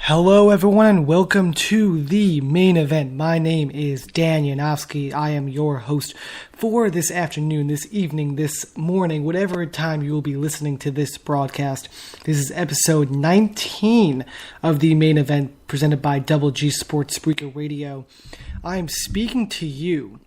Hello everyone and welcome to the main event. My name is Dan Yanofsky. I am your host for this afternoon, this evening, this morning, whatever time you will be listening to this broadcast. This is episode 19 of the main event presented by Double G Sports Spreaker Radio. I am speaking to you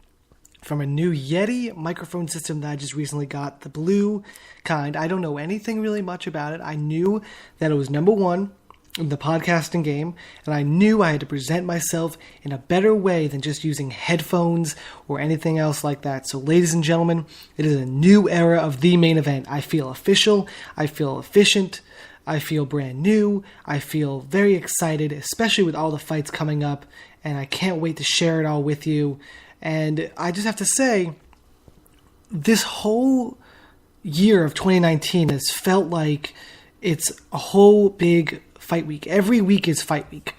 from a new Yeti microphone system that I just recently got, the blue kind. I don't know anything really much about it. I knew that it was number one in the podcasting game, and I knew I had to present myself in a better way than just using headphones or anything else like that. So ladies and gentlemen, it is a new era of the main event. I feel official, I feel efficient, I feel brand new, I feel very excited, especially with all the fights coming up, and I can't wait to share it all with you. And I just have to say, this whole year of 2019 has felt like it's a whole big fight week. Every week is fight week.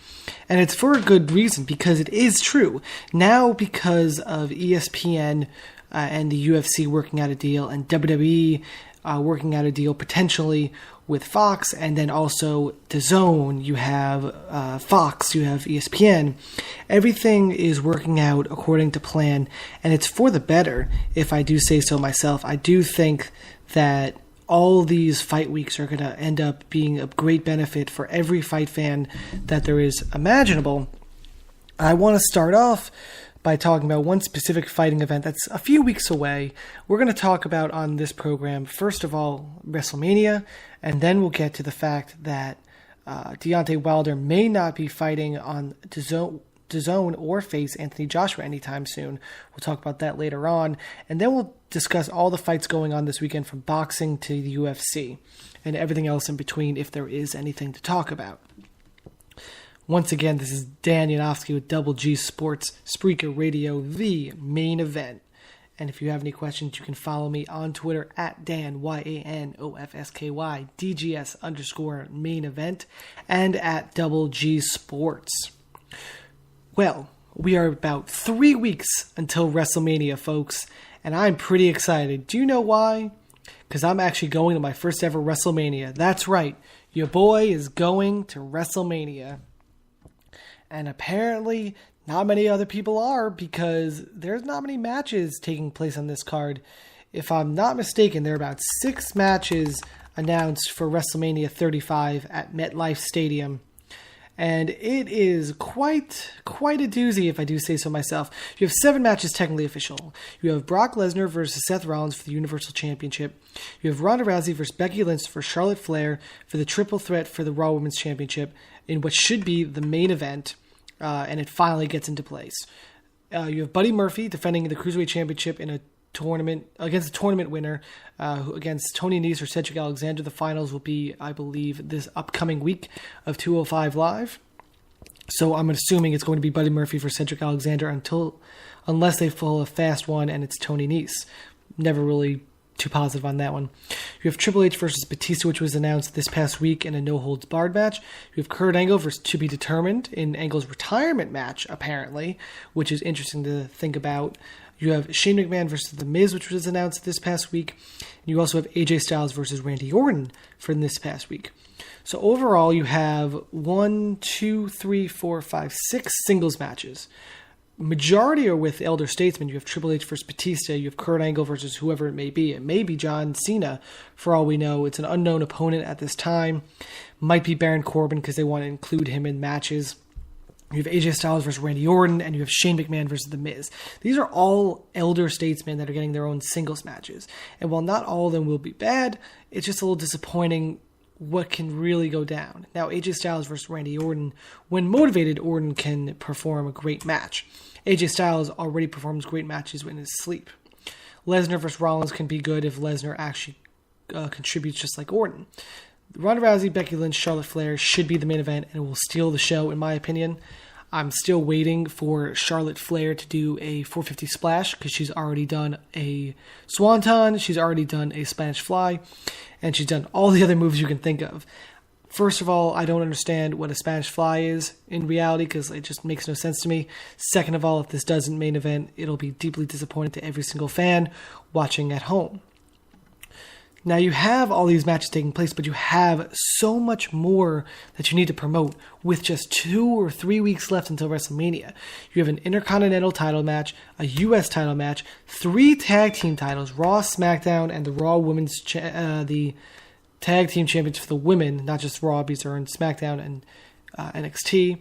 And it's for a good reason, because it is true. Now, because of ESPN and the UFC working out a deal, and WWE working out a deal potentially with Fox, and then also DAZN, you have Fox, you have ESPN. Everything is working out according to plan, and it's for the better, if I do say so myself. I do think that all these fight weeks are going to end up being a great benefit for every fight fan that there is imaginable. I want to start off by talking about one specific fighting event that's a few weeks away. We're going to talk about on this program, first of all, WrestleMania, and then we'll get to the fact that Deontay Wilder may not be fighting on DAZN or face Anthony Joshua anytime soon. We'll talk about that later on, and then we'll discuss all the fights going on this weekend, from boxing to the UFC and everything else in between, if there is anything to talk about. Once again, this is Dan Yanofsky with Double G Sports Spreaker Radio, the main event. And if you have any questions, you can follow me on Twitter at Dan, YANOFSKY, DGS_main event, and at Double G Sports. Well, we are about 3 weeks until WrestleMania, folks, and I'm pretty excited. Do you know why? Because I'm actually going to my first ever WrestleMania. That's right, your boy is going to WrestleMania. And apparently, not many other people are, because there's not many matches taking place on this card. If I'm not mistaken, there are about 6 matches announced for WrestleMania 35 at MetLife Stadium. And it is quite a doozy, if I do say so myself. You have 7 matches technically official. You have Brock Lesnar versus Seth Rollins for the Universal Championship. You have Ronda Rousey versus Becky Lynch for Charlotte Flair for the triple threat for the Raw Women's Championship in what should be the main event, and it finally gets into place. You have Buddy Murphy defending the Cruiserweight Championship in a tournament against the tournament winner, against Tony Nese or Cedric Alexander. The finals will be, I believe, this upcoming week of 205 Live. So I'm assuming it's going to be Buddy Murphy for Cedric Alexander unless they pull a fast one and it's Tony Nese. Never really too positive on that one. You have Triple H versus Batista, which was announced this past week in a no-holds-barred match. You have Kurt Angle versus To Be Determined in Angle's retirement match, apparently, which is interesting to think about. You have Shane McMahon versus The Miz, which was announced this past week. And you also have AJ Styles versus Randy Orton for this past week. So overall, you have 6 singles matches. Majority are with elder statesmen. You have Triple H versus Batista. You have Kurt Angle versus whoever it may be. It may be John Cena, for all we know. It's an unknown opponent at this time. Might be Baron Corbin, because they want to include him in matches. You have AJ Styles versus Randy Orton, and you have Shane McMahon versus The Miz. These are all elder statesmen that are getting their own singles matches. And while not all of them will be bad, it's just a little disappointing what can really go down. Now, AJ Styles versus Randy Orton, when motivated, Orton can perform a great match. AJ Styles already performs great matches in his sleep. Lesnar versus Rollins can be good if Lesnar actually contributes just like Orton. Ronda Rousey, Becky Lynch, Charlotte Flair should be the main event, and it will steal the show, in my opinion. I'm still waiting for Charlotte Flair to do a 450 splash, because she's already done a swanton, she's already done a Spanish fly, and she's done all the other moves you can think of. First of all, I don't understand what a Spanish fly is in reality, because it just makes no sense to me. Second of all, if this doesn't main event, it'll be deeply disappointing to every single fan watching at home. Now you have all these matches taking place, but you have so much more that you need to promote with just 2 or 3 weeks left until WrestleMania. You have an Intercontinental title match, a U.S. title match, 3 tag team titles, Raw, SmackDown, and the Raw Women's the tag team champions for the women, not just Raw, because they're in SmackDown and NXT.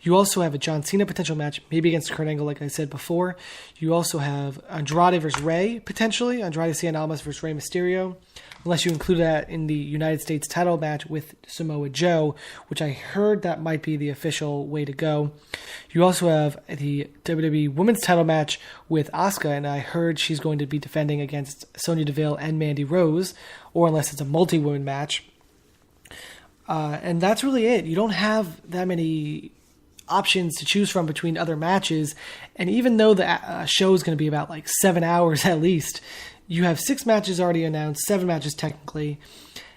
You also have a John Cena potential match, maybe against Kurt Angle, like I said before. You also have Andrade versus Rey, potentially. Andrade Cien Almas versus Rey Mysterio. Unless you include that in the United States title match with Samoa Joe, which I heard that might be the official way to go. You also have the WWE Women's title match with Asuka, and I heard she's going to be defending against Sonya Deville and Mandy Rose, or unless it's a multi-woman match. And that's really it. You don't have that many options to choose from between other matches. And even though the show is going to be about like 7 hours at least, you have 6 matches already announced, 7 matches technically,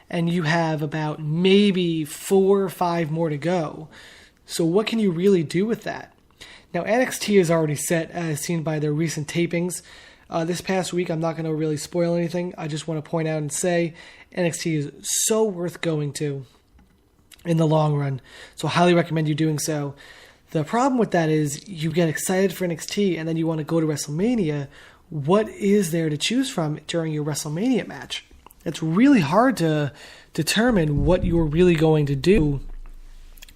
and you have about maybe 4 or 5 more to go. So what can you really do with that? Now, NXT is already set, as seen by their recent tapings. This past week, I'm not going to really spoil anything. I just want to point out and say NXT is so worth going to in the long run. So I highly recommend you doing so. The problem with that is you get excited for NXT and then you want to go to WrestleMania. What is there to choose from during your WrestleMania match? It's really hard to determine what you're really going to do,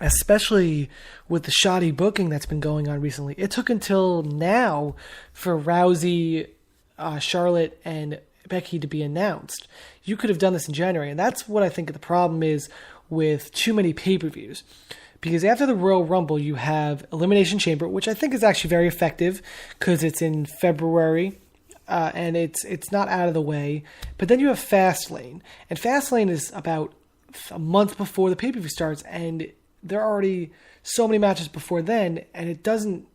especially with the shoddy booking that's been going on recently. It took until now for Rousey, Charlotte, and Becky to be announced. You could have done this in January, and that's what I think the problem is with too many pay-per-views. Because after the Royal Rumble, you have Elimination Chamber, which I think is actually very effective because it's in February and it's not out of the way. But then you have Fastlane, and Fastlane is about a month before the pay-per-view starts, and there are already so many matches before then, and it doesn't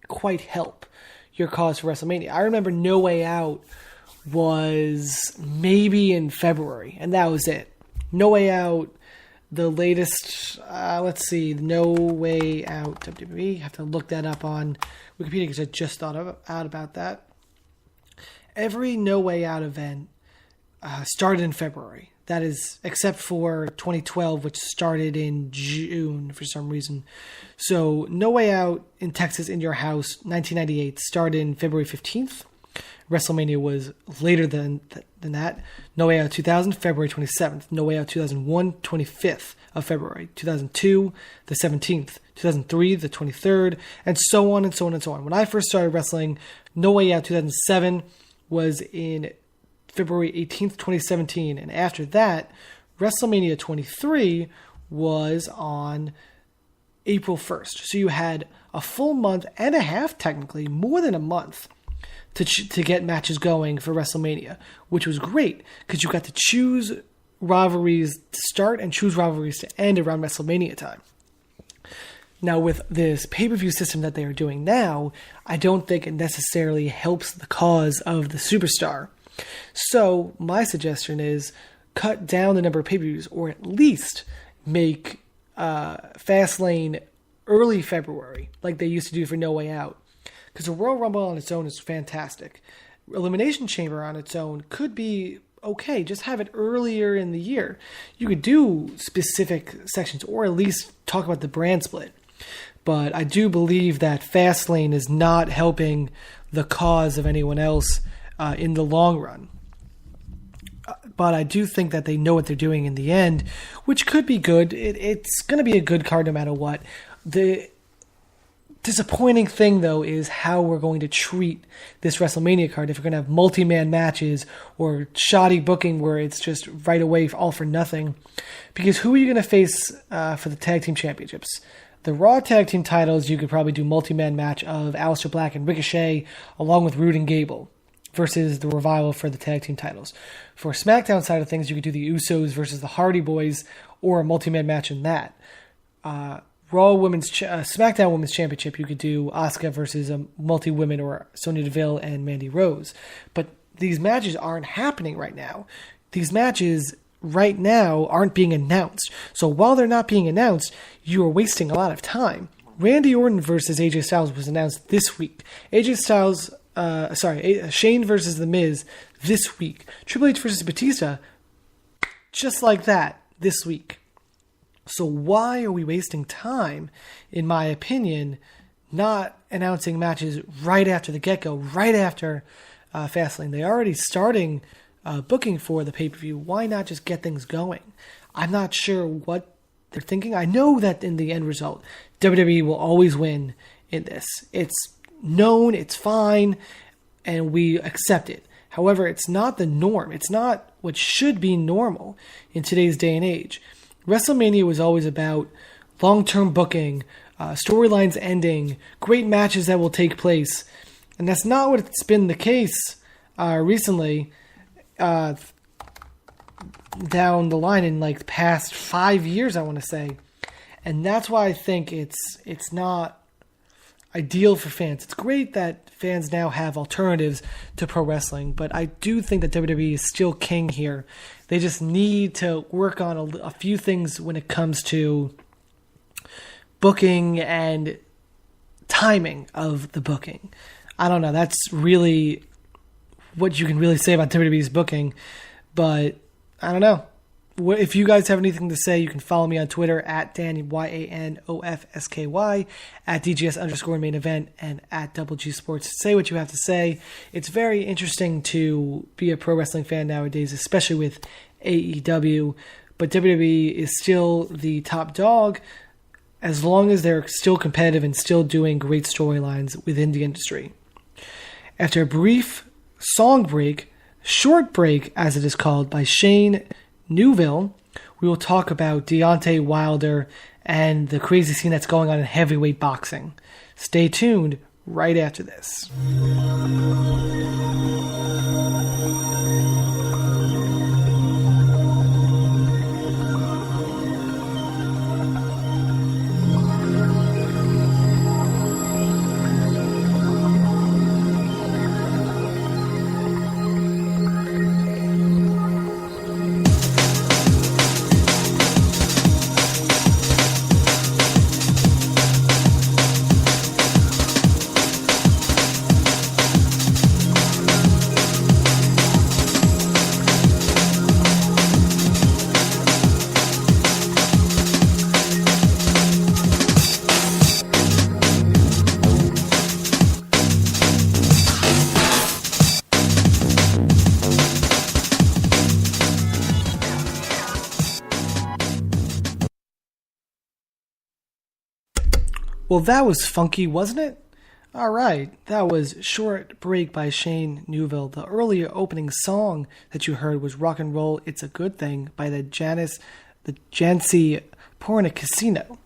quite help your cause for WrestleMania. I remember No Way Out was maybe in February, and that was it. No Way Out. The latest, let's see, No Way Out WWE. Have to look that up on Wikipedia because I just thought out about that. Every No Way Out event started in February. That is, except for 2012, which started in June for some reason. So No Way Out in Texas in Your House, 1998, started in February 15th. WrestleMania was later than that. No Way Out 2000, February 27th. No Way Out 2001, 25th of February. 2002, the 17th. 2003, the 23rd, and so on and so on and so on. When I first started wrestling, No Way Out 2007 was in February 18th, 2017. And after that, WrestleMania 23 was on April 1st. So you had a full month and a half, technically, more than a month, to get matches going for WrestleMania, which was great because you got to choose rivalries to start and choose rivalries to end around WrestleMania time. Now, with this pay-per-view system that they are doing now, I don't think it necessarily helps the cause of the superstar. So my suggestion is cut down the number of pay-per-views, or at least make Fastlane early February, like they used to do for No Way Out. Because the Royal Rumble on its own is fantastic. Elimination Chamber on its own could be okay. Just have it earlier in the year. You could do specific sections, or at least talk about the brand split. But I do believe that Fastlane is not helping the cause of anyone else in the long run. But I do think that they know what they're doing in the end, which could be good. It's going to be a good card no matter what. The disappointing thing, though, is how we're going to treat this WrestleMania card. If we're going to have multi-man matches or shoddy booking where it's just right away all for nothing. Because who are you going to face for the tag team championships? The Raw tag team titles, you could probably do multi-man match of Aleister Black and Ricochet along with Rude and Gable versus the Revival for the tag team titles. For SmackDown side of things, you could do the Usos versus the Hardy Boys or a multi-man match in that. SmackDown Women's Championship, you could do Asuka versus a multi-women or Sonya Deville and Mandy Rose. But these matches aren't happening right now. These matches right now aren't being announced. So while they're not being announced, you are wasting a lot of time. Randy Orton versus AJ Styles was announced this week. Shane versus The Miz this week. Triple H versus Batista just like that this week. So why are we wasting time, in my opinion, not announcing matches right after the get-go, right after Fastlane? They're already starting booking for the pay-per-view. Why not just get things going? I'm not sure what they're thinking. I know that in the end result, WWE will always win in this. It's known, it's fine, and we accept it. However, it's not the norm. It's not what should be normal in today's day and age. WrestleMania was always about long-term booking, storylines ending, great matches that will take place. And that's not what it's been the case recently down the line in like the past 5 years, I want to say. And that's why I think it's not ideal for fans. It's great that fans now have alternatives to pro wrestling, but I do think that WWE is still king here. They just need to work on a few things when it comes to booking and timing of the booking. I don't know. That's really what you can really say about WWE's booking, but I don't know. If you guys have anything to say, you can follow me on Twitter at Dan, YANOFSKY, at DGS_main event, and at Double G Sports. Say what you have to say. It's very interesting to be a pro wrestling fan nowadays, especially with AEW, but WWE is still the top dog as long as they're still competitive and still doing great storylines within the industry. After a brief song break, short break as it is called, by Shane Newville, we will talk about Deontay Wilder and the crazy scene that's going on in heavyweight boxing. Stay tuned right after this. Well, that was funky, wasn't it? All right, that was Short Break by Shane Newville. The earlier opening song that you heard was Rock and Roll, It's a Good Thing by the Jancy Porno Casino.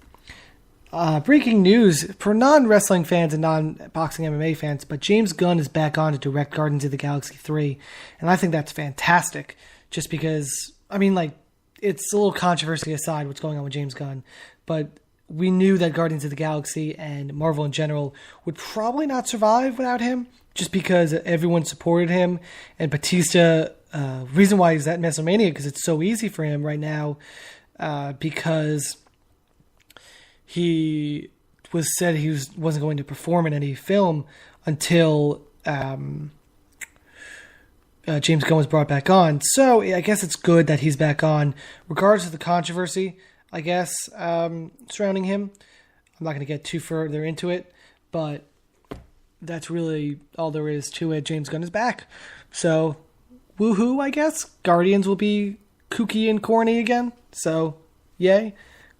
Breaking news for non-wrestling fans and non-boxing MMA fans, but James Gunn is back on to direct Guardians of the Galaxy 3, and I think that's fantastic, just because, I mean, like, it's a little controversy aside what's going on with James Gunn, but we knew that Guardians of the Galaxy and Marvel in general would probably not survive without him, just because everyone supported him. And Batista, reason why he's at WrestleMania, because it's so easy for him right now, because he said he wasn't going to perform in any film until James Gunn was brought back on. So I guess it's good that he's back on, regardless of the controversy, I guess, surrounding him. I'm not going to get too further into it, but that's really all there is to it. James Gunn is back. So, woohoo, I guess. Guardians will be kooky and corny again. So, yay.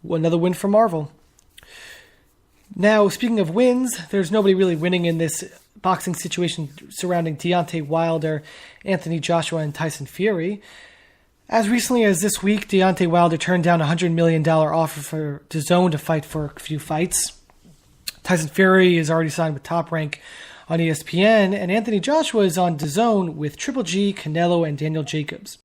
Another win for Marvel. Now, speaking of wins, there's nobody really winning in this boxing situation surrounding Deontay Wilder, Anthony Joshua, and Tyson Fury. As recently as this week, Deontay Wilder turned down a $100 million offer for DAZN to fight for a few fights. Tyson Fury is already signed with Top Rank on ESPN, and Anthony Joshua is on DAZN with Triple G, Canelo, and Daniel Jacobs.